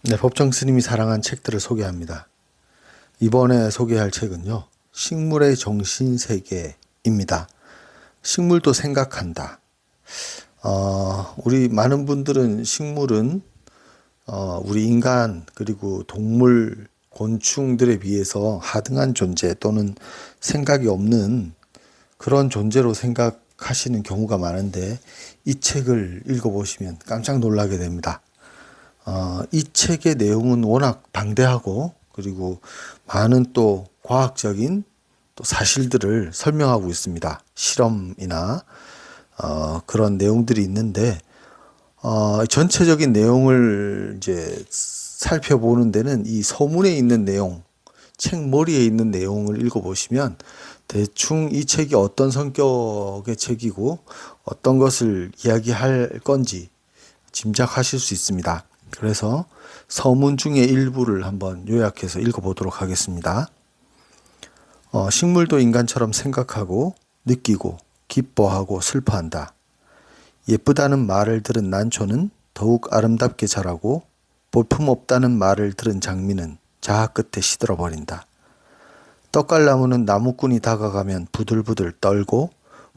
네, 법정 스님이 사랑한 책들을 소개합니다. 이번에 소개할 책은요, 식물의 정신세계입니다. 식물도 생각한다. 우리 많은 분들은 식물은 우리 인간 그리고 동물, 곤충들에 비해서 하등한 존재 또는 생각이 없는 그런 존재로 생각하시는 경우가 많은데 이 책을 읽어보시면 깜짝 놀라게 됩니다. 이 책의 내용은 워낙 방대하고 그리고 많은 또 과학적인 또 사실들을 설명하고 있습니다. 실험이나 그런 내용들이 있는데 전체적인 내용을 이제 살펴보는 데는 이 서문에 있는 내용, 책 머리에 있는 내용을 읽어보시면 대충 이 책이 어떤 성격의 책이고 어떤 것을 이야기할 건지 짐작하실 수 있습니다. 그래서 서문 중의 일부를 한번 요약해서 읽어보도록 하겠습니다. 식물도 인간처럼 생각하고 느끼고 기뻐하고 슬퍼한다. 예쁘다는 말을 들은 난초는 더욱 아름답게 자라고 볼품없다는 말을 들은 장미는 자아 끝에 시들어버린다. 떡갈나무는 나무꾼이 다가가면 부들부들 떨고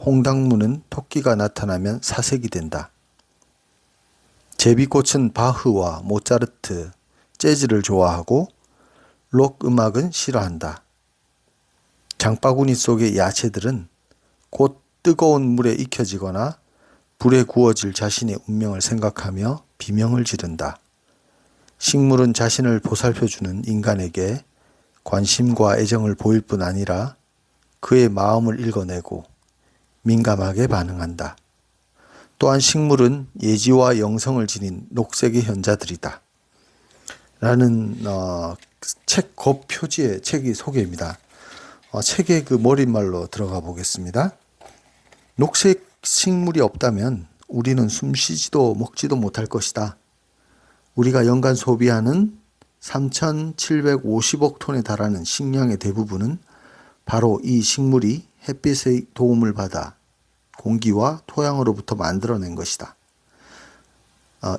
홍당무는 토끼가 나타나면 사색이 된다. 제비꽃은 바흐와 모차르트, 재즈를 좋아하고 록 음악은 싫어한다. 장바구니 속의 야채들은 곧 뜨거운 물에 익혀지거나 불에 구워질 자신의 운명을 생각하며 비명을 지른다. 식물은 자신을 보살펴주는 인간에게 관심과 애정을 보일 뿐 아니라 그의 마음을 읽어내고 민감하게 반응한다. 또한 식물은 예지와 영성을 지닌 녹색의 현자들이다. 라는 책 겉표지의 책의 소개입니다. 책의 그 머릿말로 들어가 보겠습니다. 녹색 식물이 없다면 우리는 숨쉬지도 먹지도 못할 것이다. 우리가 연간 소비하는 3,750억 톤에 달하는 식량의 대부분은 바로 이 식물이 햇빛의 도움을 받아 공기와 토양으로부터 만들어낸 것이다.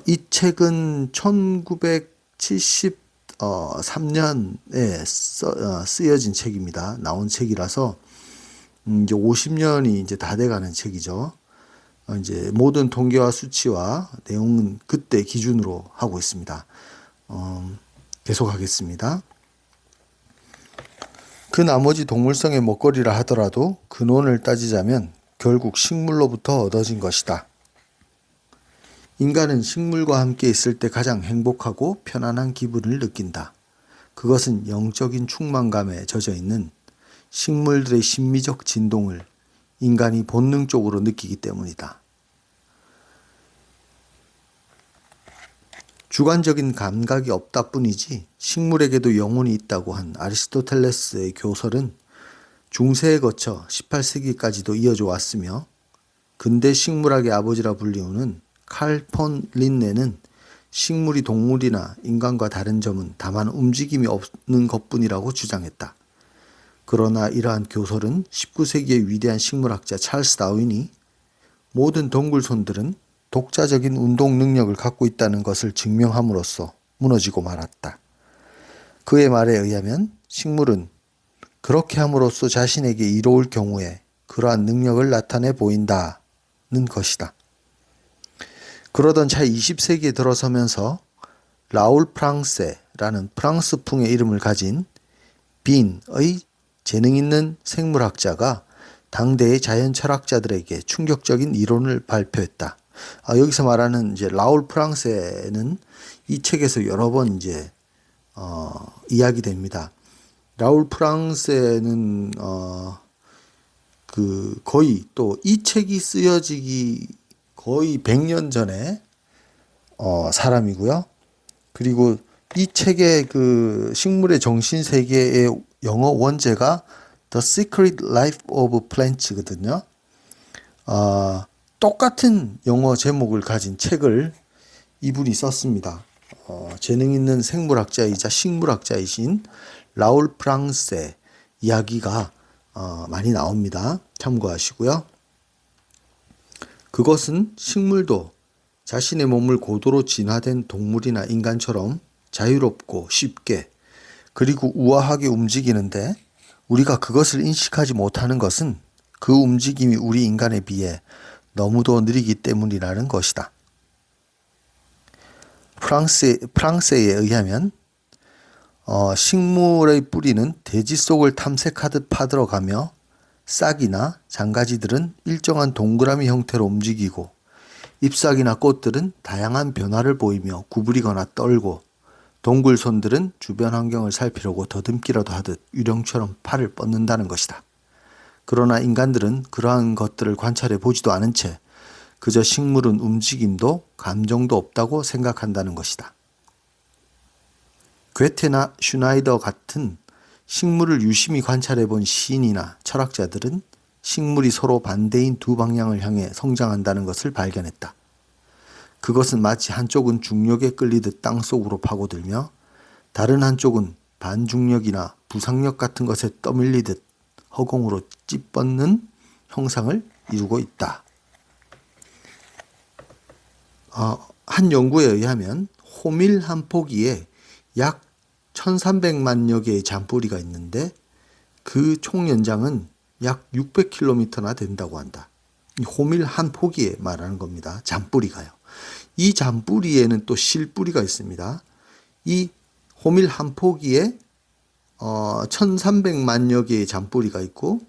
이 책은 1973년에 쓰여진 책입니다. 나온 책이라서 이제 50년이 이제 다 돼가는 책이죠. 이제 모든 통계와 수치와 내용은 그때 기준으로 하고 있습니다. 계속하겠습니다. 그 나머지 동물성의 먹거리라 하더라도 근원을 따지자면 결국 식물로부터 얻어진 것이다. 인간은 식물과 함께 있을 때 가장 행복하고 편안한 기분을 느낀다. 그것은 영적인 충만감에 젖어 있는 식물들의 심미적 진동을 인간이 본능적으로 느끼기 때문이다. 주관적인 감각이 없다 뿐이지 식물에게도 영혼이 있다고 한 아리스토텔레스의 교설은 중세에 거쳐 18세기까지도 이어져 왔으며 근대 식물학의 아버지라 불리우는 칼 폰 린네는 식물이 동물이나 인간과 다른 점은 다만 움직임이 없는 것뿐이라고 주장했다. 그러나 이러한 교설은 19세기의 위대한 식물학자 찰스 다윈이 모든 동굴손들은 독자적인 운동 능력을 갖고 있다는 것을 증명함으로써 무너지고 말았다. 그의 말에 의하면 식물은 그렇게 함으로써 자신에게 이로울 경우에 그러한 능력을 나타내 보인다는 것이다. 그러던 차에 20세기에 들어서면서 라울 프랑세라는 프랑스풍의 이름을 가진 빈의 재능 있는 생물학자가 당대의 자연 철학자들에게 충격적인 이론을 발표했다. 여기서 말하는 이제 라울 프랑세는 이 책에서 여러 번 이제 이야기됩니다. 라울 프랑세는 그 거의 또 이 책이 쓰여지기 거의 100년 전에 사람이고요. 그리고 이 책의 그 식물의 정신 세계의 영어 원제가 The Secret Life of Plants거든요. 똑같은 영어 제목을 가진 책을 이분이 썼습니다. 재능 있는 생물학자이자 식물학자이신 라울 프랑세 이야기가 많이 나옵니다. 참고하시고요. 그것은 식물도 자신의 몸을 고도로 진화된 동물이나 인간처럼 자유롭고 쉽게 그리고 우아하게 움직이는데 우리가 그것을 인식하지 못하는 것은 그 움직임이 우리 인간에 비해 너무도 느리기 때문이라는 것이다. 프랑스에 의하면 식물의 뿌리는 대지 속을 탐색하듯 파들어가며 싹이나 장가지들은 일정한 동그라미 형태로 움직이고 잎사귀나 꽃들은 다양한 변화를 보이며 구부리거나 떨고 동굴손들은 주변 환경을 살피려고 더듬기라도 하듯 유령처럼 팔을 뻗는다는 것이다. 그러나 인간들은 그러한 것들을 관찰해 보지도 않은 채 그저 식물은 움직임도 감정도 없다고 생각한다는 것이다. 괴테나 슈나이더 같은 식물을 유심히 관찰해 본 시인이나 철학자들은 식물이 서로 반대인 두 방향을 향해 성장한다는 것을 발견했다. 그것은 마치 한쪽은 중력에 끌리듯 땅속으로 파고들며 다른 한쪽은 반중력이나 부상력 같은 것에 떠밀리듯 허공으로 찌뻗는 형상을 이루고 있다. 한 연구에 의하면 호밀 한 포기에 약 1300만여 개의 잔뿌리가 있는데 그 총 연장은 약 600km나 된다고 한다. 호밀 한 포기에 말하는 겁니다. 잔뿌리가요. 이 잔뿌리에는 또 실뿌리가 있습니다. 이 호밀 한 포기에 1300만여 개의 잔뿌리가 있고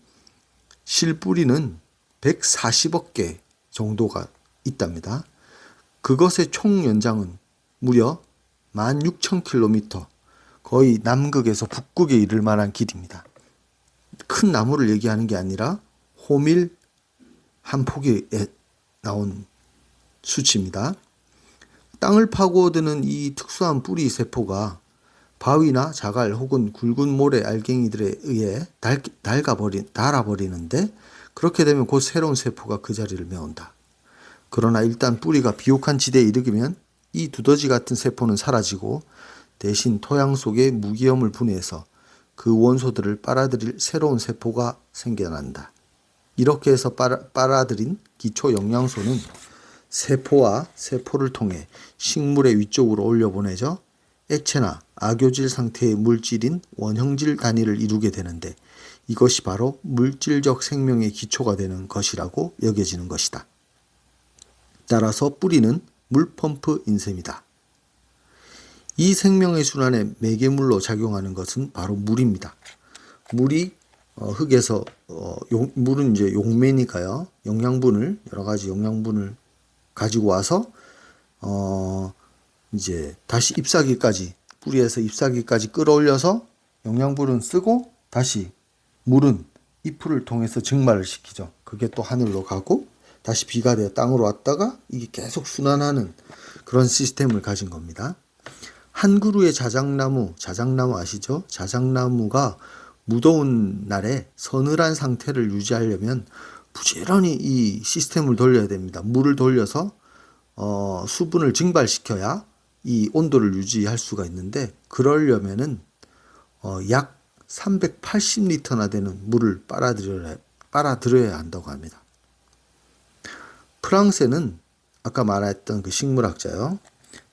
실뿌리는 140억 개 정도가 있답니다. 그것의 총 연장은 무려 16,000km, 거의 남극에서 북극에 이를 만한 길입니다. 큰 나무를 얘기하는 게 아니라 호밀 한 포기에 나온 수치입니다. 땅을 파고드는 이 특수한 뿌리 세포가 바위나 자갈 혹은 굵은 모래 알갱이들에 의해 닳아버리는데 그렇게 되면 곧 새로운 세포가 그 자리를 메운다. 그러나 일단 뿌리가 비옥한 지대에 이르면 이 두더지 같은 세포는 사라지고 대신 토양 속에 무기염을 분해해서 그 원소들을 빨아들일 새로운 세포가 생겨난다. 이렇게 해서 빨아들인 기초 영양소는 세포와 세포를 통해 식물의 위쪽으로 올려보내져 액체나 악교질 상태의 물질인 원형질 단위를 이루게 되는데 이것이 바로 물질적 생명의 기초가 되는 것이라고 여겨지는 것이다. 따라서 뿌리는 물펌프인 셈이다. 이 생명의 순환에 매개물로 작용하는 것은 바로 물입니다. 물이 흙에서 물은 이제 용매니까요. 영양분을 여러 가지 영양분을 가지고 와서 이제 다시 잎사귀까지 뿌리에서 잎사귀까지 끌어올려서 영양분은 쓰고 다시 물은 잎을 통해서 증발을 시키죠. 그게 또 하늘로 가고 다시 비가 되어 땅으로 왔다가 이게 계속 순환하는 그런 시스템을 가진 겁니다. 한 그루의 자작나무 아시죠? 자작나무가 무더운 날에 서늘한 상태를 유지하려면 부지런히 이 시스템을 돌려야 됩니다. 물을 돌려서 수분을 증발시켜야 이 온도를 유지할 수가 있는데 그러려면은 약 380리터나 되는 물을 빨아들여야 한다고 합니다. 프랑세는 아까 말했던 그 식물학자요.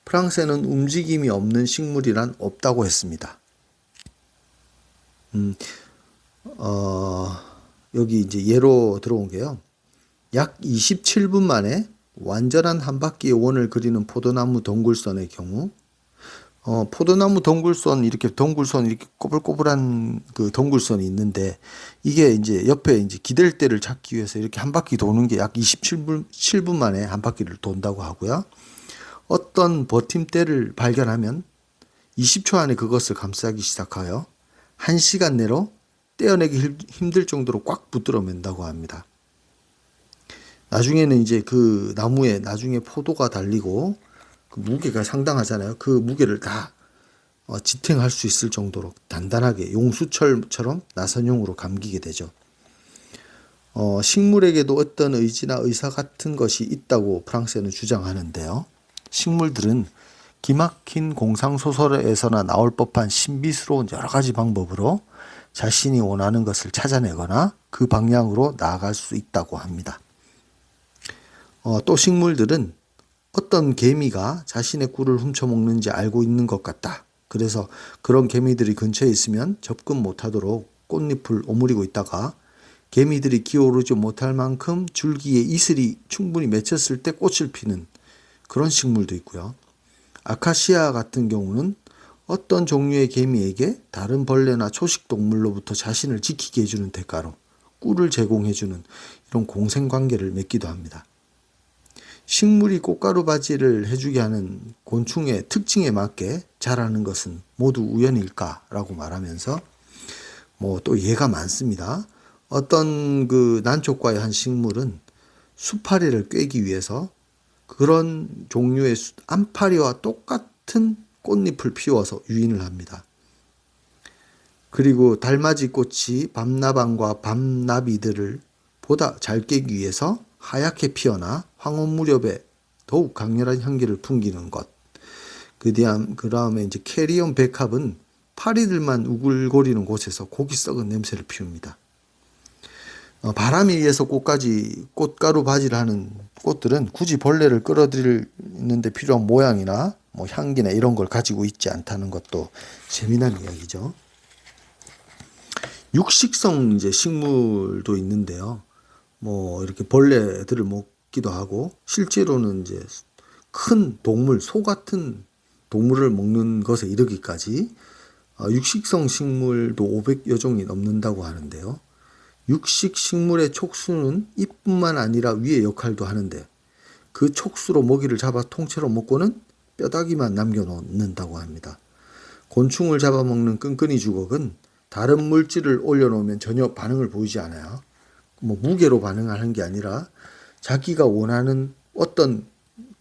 프랑세는 움직임이 없는 식물이란 없다고 했습니다. 여기 이제 예로 들어온 게요. 약 27분 만에 완전한 한 바퀴의 원을 그리는 포도나무 덩굴선의 경우, 포도나무 덩굴선 이렇게 꼬불꼬불한 그 덩굴선이 있는데 이게 이제 옆에 이제 기댈대를 찾기 위해서 이렇게 한 바퀴 도는 게 약 27분 만에 한 바퀴를 돈다고 하고요. 어떤 버팀대를 발견하면 20초 안에 그것을 감싸기 시작하여 1시간 내로 떼어내기 힘들 정도로 꽉 붙들어 맨다고 합니다. 나중에는 이제 그 나무에 나중에 포도가 달리고 그 무게가 상당하잖아요. 그 무게를 다 지탱할 수 있을 정도로 단단하게 용수철처럼 나선형으로 감기게 되죠. 식물에게도 어떤 의지나 의사 같은 것이 있다고 프랑스에는 주장하는데요. 식물들은 기막힌 공상소설에서나 나올 법한 신비스러운 여러 가지 방법으로 자신이 원하는 것을 찾아내거나 그 방향으로 나아갈 수 있다고 합니다. 또 식물들은 어떤 개미가 자신의 꿀을 훔쳐먹는지 알고 있는 것 같다. 그래서 그런 개미들이 근처에 있으면 접근 못하도록 꽃잎을 오므리고 있다가 개미들이 기어오르지 못할 만큼 줄기에 이슬이 충분히 맺혔을 때 꽃을 피는 그런 식물도 있고요. 아카시아 같은 경우는 어떤 종류의 개미에게 다른 벌레나 초식 동물로부터 자신을 지키게 해주는 대가로 꿀을 제공해주는 이런 공생관계를 맺기도 합니다. 식물이 꽃가루 바지를 해주게 하는 곤충의 특징에 맞게 자라는 것은 모두 우연일까라고 말하면서 또 예가 많습니다. 어떤 그 난초과의 한 식물은 수파리를 꿰기 위해서 그런 종류의 암파리와 똑같은 꽃잎을 피워서 유인을 합니다. 그리고 달맞이 꽃이 밤나방과 밤나비들을 보다 잘 깨기 위해서 하얗게 피어나 황혼 무렵에 더욱 강렬한 향기를 풍기는 것. 그 다음에 이제 캐리온 백합은 파리들만 우글거리는 곳에서 고기 썩은 냄새를 피웁니다. 바람에 의해서 꽃가루 바지를 하는 꽃들은 굳이 벌레를 끌어들이는데 필요한 모양이나 향기나 이런 걸 가지고 있지 않다는 것도 재미난 이야기죠. 육식성 이제 식물도 있는데요. 이렇게 벌레들을 먹기도 하고 실제로는 이제 큰 동물, 소 같은 동물을 먹는 것에 이르기까지 육식성 식물도 500여 종이 넘는다고 하는데요. 육식 식물의 촉수는 잎뿐만 아니라 위의 역할도 하는데 그 촉수로 먹이를 잡아 통째로 먹고는 뼈다귀만 남겨놓는다고 합니다. 곤충을 잡아먹는 끈끈이 주걱은 다른 물질을 올려놓으면 전혀 반응을 보이지 않아요. 무게로 반응하는 게 아니라 자기가 원하는 어떤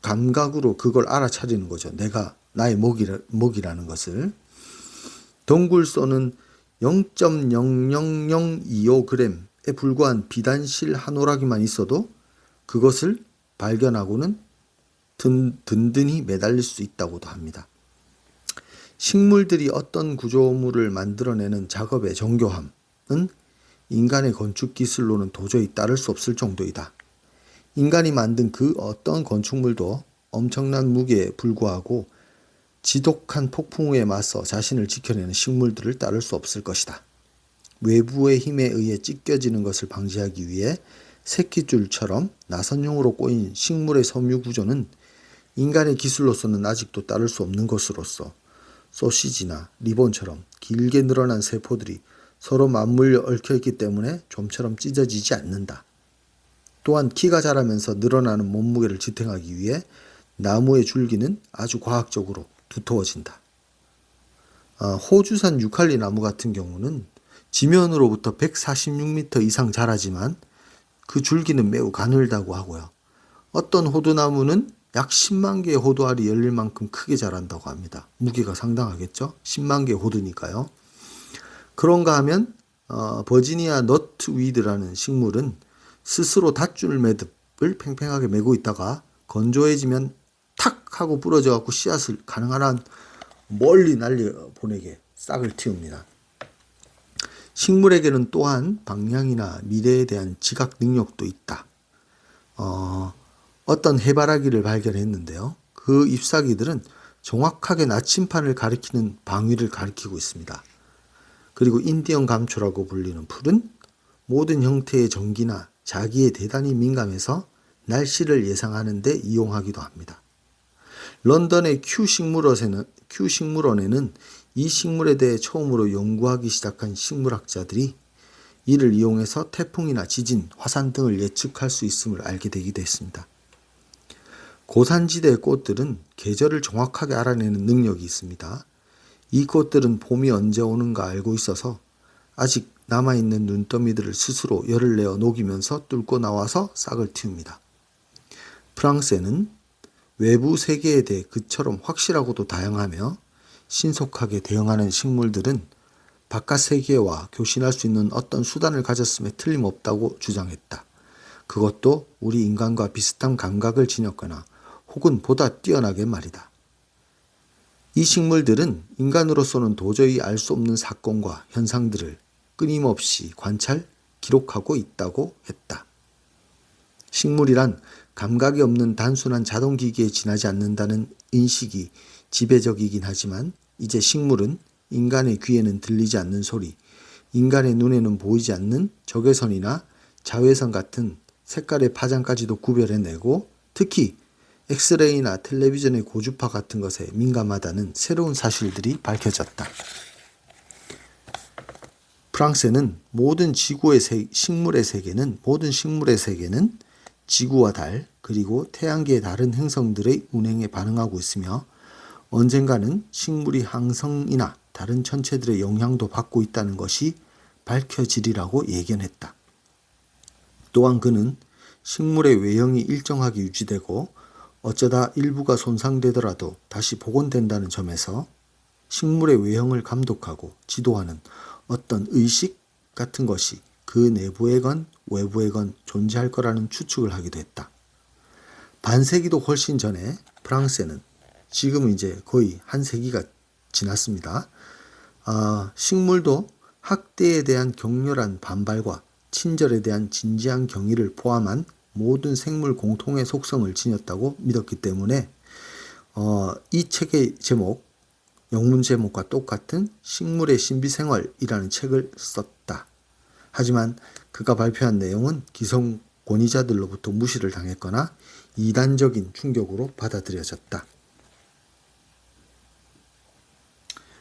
감각으로 그걸 알아차리는 거죠. 내가 나의 먹이라는 것을. 덩굴소는 0.00025g에 불과한 비단실 한 오라기만 있어도 그것을 발견하고는 든든히 매달릴 수 있다고도 합니다. 식물들이 어떤 구조물을 만들어내는 작업의 정교함은 인간의 건축 기술로는 도저히 따를 수 없을 정도이다. 인간이 만든 그 어떤 건축물도 엄청난 무게에 불구하고 지독한 폭풍우에 맞서 자신을 지켜내는 식물들을 따를 수 없을 것이다. 외부의 힘에 의해 찢겨지는 것을 방지하기 위해 새끼줄처럼 나선용으로 꼬인 식물의 섬유 구조는 인간의 기술로서는 아직도 따를 수 없는 것으로서 소시지나 리본처럼 길게 늘어난 세포들이 서로 맞물려 얽혀있기 때문에 좀처럼 찢어지지 않는다. 또한 키가 자라면서 늘어나는 몸무게를 지탱하기 위해 나무의 줄기는 아주 과학적으로 두터워진다. 호주산 유칼리 나무 같은 경우는 지면으로부터 146m 이상 자라지만 그 줄기는 매우 가늘다고 하고요. 어떤 호두나무는 약 10만 개의 호두알이 열릴 만큼 크게 자란다고 합니다. 무게가 상당하겠죠? 10만 개의 호두니까요. 그런가 하면 버지니아 너트위드라는 식물은 스스로 닷줄 매듭을 팽팽하게 메고 있다가 건조해지면 탁 하고 부러져 갖고 씨앗을 가능한 한 멀리 날려보내게 싹을 틔웁니다. 식물에게는 또한 방향이나 미래에 대한 지각 능력도 있다. 어떤 해바라기를 발견했는데요. 그 잎사귀들은 정확하게 나침판을 가리키는 방위를 가리키고 있습니다. 그리고 인디언 감초라고 불리는 풀은 모든 형태의 전기나 자기에 대단히 민감해서 날씨를 예상하는 데 이용하기도 합니다. 런던의 큐 식물원에는 이 식물에 대해 처음으로 연구하기 시작한 식물학자들이 이를 이용해서 태풍이나 지진, 화산 등을 예측할 수 있음을 알게 되기도 했습니다. 고산지대의 꽃들은 계절을 정확하게 알아내는 능력이 있습니다. 이 꽃들은 봄이 언제 오는가 알고 있어서 아직 남아있는 눈더미들을 스스로 열을 내어 녹이면서 뚫고 나와서 싹을 틔웁니다. 프랑스에는 외부 세계에 대해 그처럼 확실하고도 다양하며 신속하게 대응하는 식물들은 바깥 세계와 교신할 수 있는 어떤 수단을 가졌음에 틀림없다고 주장했다. 그것도 우리 인간과 비슷한 감각을 지녔거나 혹은 보다 뛰어나게 말이다. 이 식물들은 인간으로서는 도저히 알 수 없는 사건과 현상들을 끊임없이 관찰, 기록하고 있다고 했다. 식물이란 감각이 없는 단순한 자동기기에 지나지 않는다는 인식이 지배적이긴 하지만 이제 식물은 인간의 귀에는 들리지 않는 소리, 인간의 눈에는 보이지 않는 적외선이나 자외선 같은 색깔의 파장까지도 구별해내고 특히 엑스레이나 텔레비전의 고주파 같은 것에 민감하다는 새로운 사실들이 밝혀졌다. 프랑세는 모든 식물의 세계는 지구와 달 그리고 태양계의 다른 행성들의 운행에 반응하고 있으며 언젠가는 식물이 항성이나 다른 천체들의 영향도 받고 있다는 것이 밝혀지리라고 예견했다. 또한 그는 식물의 외형이 일정하게 유지되고 어쩌다 일부가 손상되더라도 다시 복원된다는 점에서 식물의 외형을 감독하고 지도하는 어떤 의식 같은 것이 그 내부에건 외부에건 존재할 거라는 추측을 하기도 했다. 반세기도 훨씬 전에 프랑스에는 지금은 이제 거의 한 세기가 지났습니다. 식물도 학대에 대한 격렬한 반발과 친절에 대한 진지한 경의를 포함한 모든 생물 공통의 속성을 지녔다고 믿었기 때문에 이 책의 제목, 영문 제목과 똑같은 식물의 신비생활이라는 책을 썼다. 하지만 그가 발표한 내용은 기성 권위자들로부터 무시를 당했거나 이단적인 충격으로 받아들여졌다.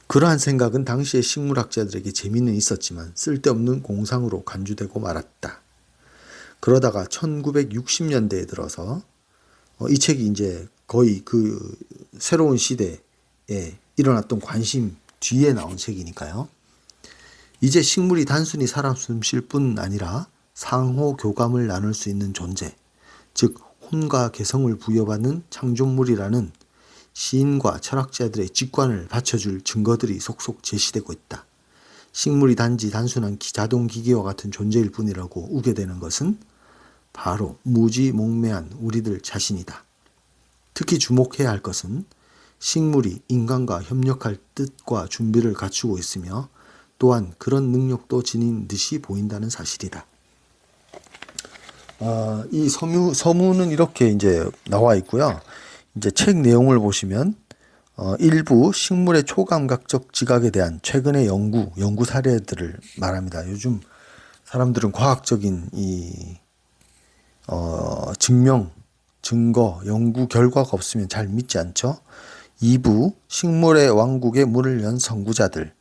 그러한 생각은 당시의 식물학자들에게 재미는 있었지만 쓸데없는 공상으로 간주되고 말았다. 그러다가 1960년대에 들어서 이 책이 이제 거의 그 새로운 시대에 일어났던 관심 뒤에 나온 책이니까요. 이제 식물이 단순히 살아 숨쉴 뿐 아니라 상호 교감을 나눌 수 있는 존재, 즉 혼과 개성을 부여받는 창조물이라는 시인과 철학자들의 직관을 받쳐줄 증거들이 속속 제시되고 있다. 식물이 단지 단순한 자동기기와 같은 존재일 뿐이라고 우게 되는 것은 바로 무지몽매한 우리들 자신이다. 특히 주목해야 할 것은 식물이 인간과 협력할 뜻과 준비를 갖추고 있으며 또한 그런 능력도 지닌 듯이 보인다는 사실이다. 이 서문은 이렇게 이제 나와 있고요. 이제 책 내용을 보시면 일부 식물의 초감각적 지각에 대한 최근의 연구 사례들을 말합니다. 요즘 사람들은 과학적인 증거, 연구 결과가 없으면 잘 믿지 않죠. 2부 식물의 왕국에 문을 연 선구자들,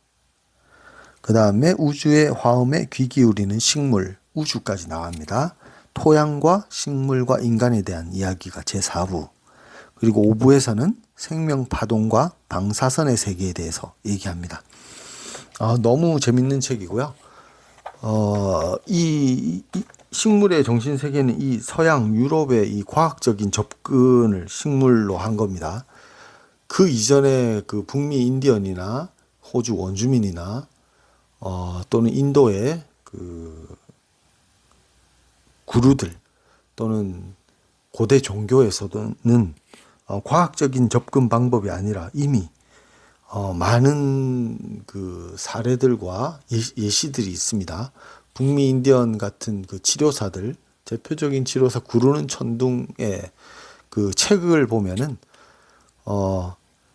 그 다음에 우주의 화음에 귀 기울이는 식물, 우주까지 나옵니다. 토양과 식물과 인간에 대한 이야기가 제4부, 그리고 5부에서는 생명 파동과 방사선의 세계에 대해서 얘기합니다. 너무 재밌는 책이고요. 이 식물의 정신 세계는 이 서양 유럽의 이 과학적인 접근을 식물로 한 겁니다. 그 이전에 그 북미 인디언이나 호주 원주민이나 또는 인도의 그 구루들 또는 고대 종교에서는 과학적인 접근 방법이 아니라 이미 많은 그 사례들과 예시들이 있습니다. 북미 인디언 같은 그 치료사들, 대표적인 치료사 구르는 천둥의 그 책을 보면은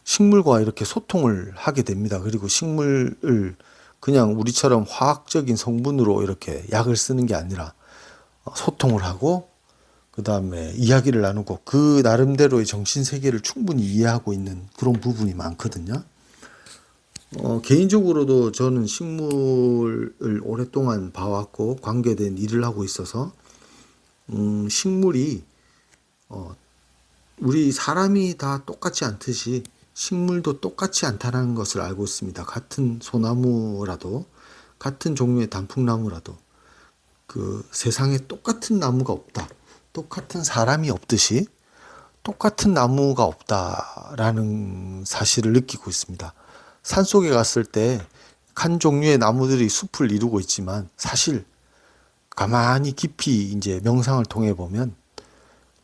식물과 이렇게 소통을 하게 됩니다. 그리고 식물을 그냥 우리처럼 화학적인 성분으로 이렇게 약을 쓰는 게 아니라 소통을 하고 그 다음에 이야기를 나누고 그 나름대로의 정신세계를 충분히 이해하고 있는 그런 부분이 많거든요. 개인적으로도 저는 식물을 오랫동안 봐왔고 관계된 일을 하고 있어서 식물이 우리 사람이 다 똑같지 않듯이 식물도 똑같지 않다는 것을 알고 있습니다. 같은 소나무라도 같은 종류의 단풍나무라도 그 세상에 똑같은 나무가 없다. 똑같은 사람이 없듯이 똑같은 나무가 없다라는 사실을 느끼고 있습니다. 산속에 갔을 때 한 종류의 나무들이 숲을 이루고 있지만 사실 가만히 깊이 이제 명상을 통해 보면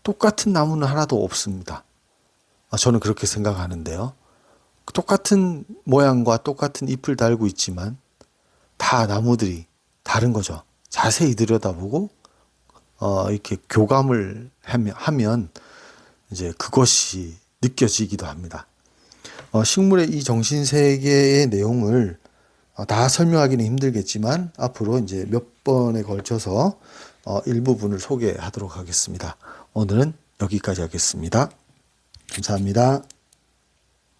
똑같은 나무는 하나도 없습니다. 저는 그렇게 생각하는데요. 똑같은 모양과 똑같은 잎을 달고 있지만 다 나무들이 다른 거죠. 자세히 들여다보고 이렇게 교감을 하면 이제 그것이 느껴지기도 합니다. 식물의 이 정신 세계의 내용을 다 설명하기는 힘들겠지만 앞으로 이제 몇 번에 걸쳐서 일부분을 소개하도록 하겠습니다. 오늘은 여기까지 하겠습니다. 감사합니다.